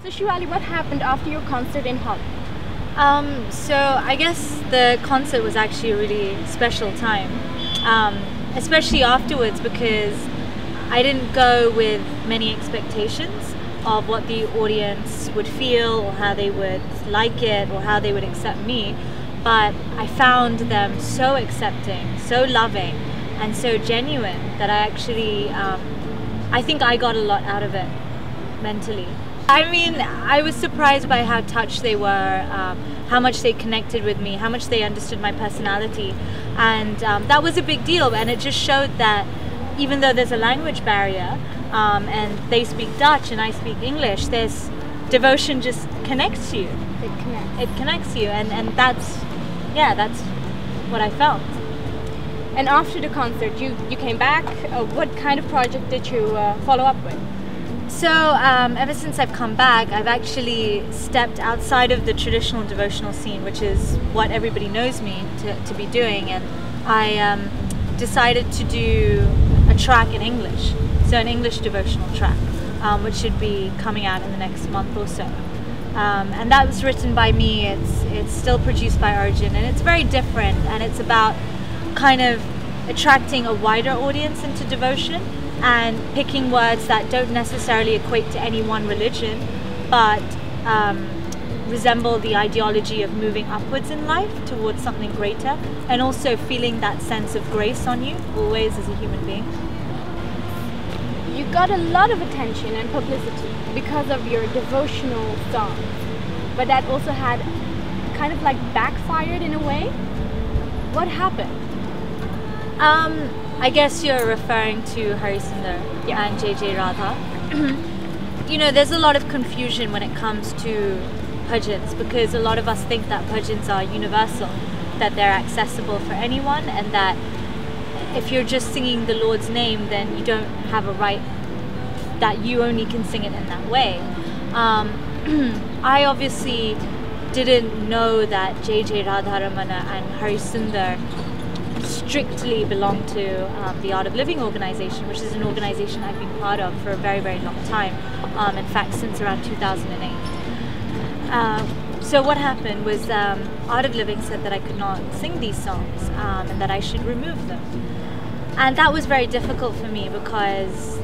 So Shivali, what happened after your concert in Holland? So I guess the concert was actually a really special time, especially afterwards, because I didn't go with many expectations of what the audience would feel or how they would like it or how they would accept me, but I found them so accepting, so loving, and so genuine that I actually, I think I got a lot out of it mentally. I mean, I was surprised by how touched they were, how much they connected with me, how much they understood my personality, and that was a big deal. And it just showed that even though there's a language barrier, and they speak Dutch and I speak English, there's devotion just connects you. It connects you, and that's what I felt. And after the concert, you came back. What kind of project did you follow up with? So ever since I've come back, I've actually stepped outside of the traditional devotional scene, which is what everybody knows me to be doing, and I decided to do a track in English, so an English devotional track, which should be coming out in the next month or so. And that was written by me. It's still produced by Arjun, and it's very different, and it's about kind of attracting a wider audience into devotion and picking words that don't necessarily equate to any one religion, but resemble the ideology of moving upwards in life towards something greater, and also feeling that sense of grace on you always as a human being. You got a lot of attention and publicity because of your devotional songs, but that also had kind of like backfired in a way. What happened? I guess you're referring to Hari Sundar and JJ Radha. You know, there's a lot of confusion when it comes to bhajans, because a lot of us think that bhajans are universal, that they're accessible for anyone, and that if you're just singing the Lord's name, then you don't have a right, that you only can sing it in that way. I obviously didn't know that JJ Radharamana and Hari Sundar strictly belong to the Art of Living organization, which is an organization I've been part of for a very, very long time. In fact, since around 2008. So what happened was Art of Living said that I could not sing these songs and that I should remove them. And that was very difficult for me, because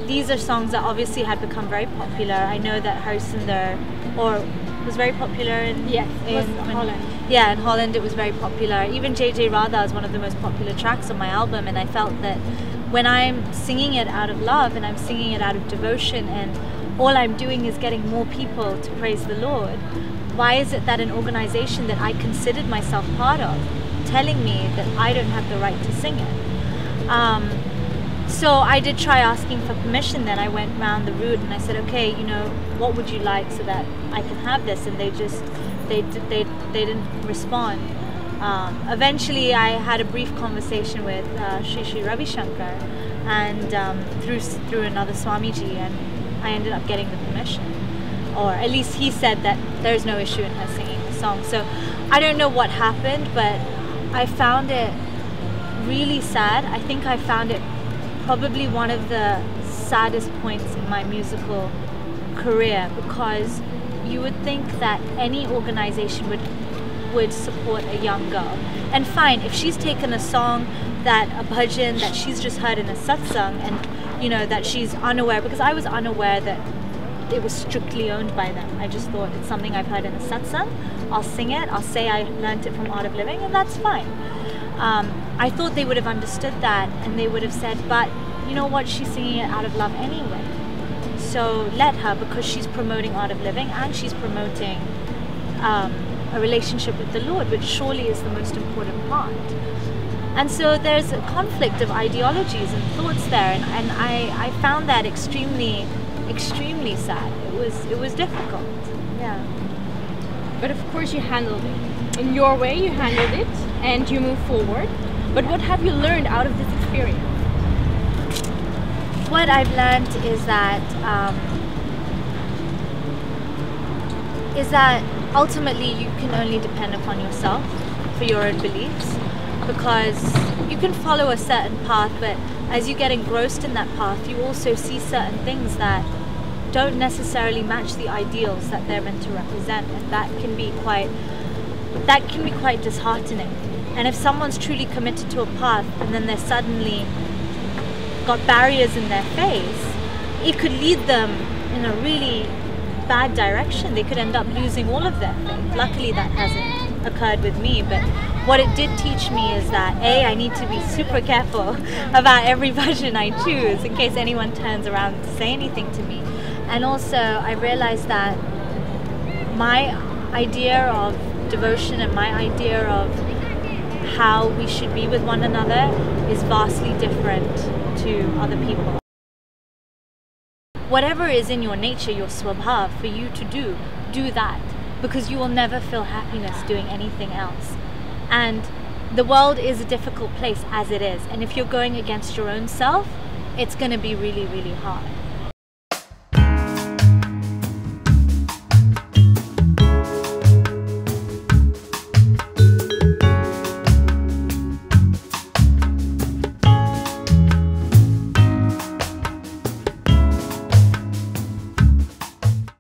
these are songs that obviously had become very popular. I know that Hari Sundar was very popular in Holland. Yeah, in Holland it was very popular. Even JJ Radha is one of the most popular tracks on my album, and I felt that when I'm singing it out of love and I'm singing it out of devotion, and all I'm doing is getting more people to praise the Lord, why is it that an organization that I considered myself part of telling me that I don't have the right to sing it? So I did try asking for permission. Then I went round the route and I said, okay, you know, what would you like so that I can have this? And they didn't respond. Eventually I had a brief conversation with Sri Ravi Shankar, and through another Swamiji, and I ended up getting the permission, or at least he said that there's no issue in her singing the song. So I don't know what happened, but I found it really sad. I think I found it probably one of the saddest points in my musical career, because you would think that any organization would support a young girl. And fine, if she's taken a song, that a bhajan that she's just heard in a satsang, and you know that she's unaware, because I was unaware that it was strictly owned by them. I just thought it's something I've heard in a satsang, I'll sing it, I'll say I learnt it from Art of Living, and that's fine. I thought they would have understood that, and they would have said, but you know what, she's singing it out of love anyway, so let her, because she's promoting Art of Living and she's promoting a relationship with the Lord, which surely is the most important part. And so there's a conflict of ideologies and thoughts there, and I found that extremely, extremely sad. It was difficult. Yeah. But of course you handled it. In your way you handled it, and you move forward. But what have you learned out of this experience? What I've learned is that ultimately you can only depend upon yourself for your own beliefs, because you can follow a certain path, but as you get engrossed in that path, you also see certain things that don't necessarily match the ideals that they're meant to represent, and that can be quite disheartening. And if someone's truly committed to a path and then they're suddenly got barriers in their face, it could lead them in a really bad direction. They could end up losing all of their faith. Luckily that hasn't occurred with me, but what it did teach me is that I need to be super careful about every bhajan I choose in case anyone turns around to say anything to me. And also I realized that my idea of devotion and my idea of how we should be with one another is vastly different to other people. Whatever is in your nature, your swabhav, for you to do that, because you will never feel happiness doing anything else. And the world is a difficult place as it is, and if you're going against your own self, it's going to be really, really hard.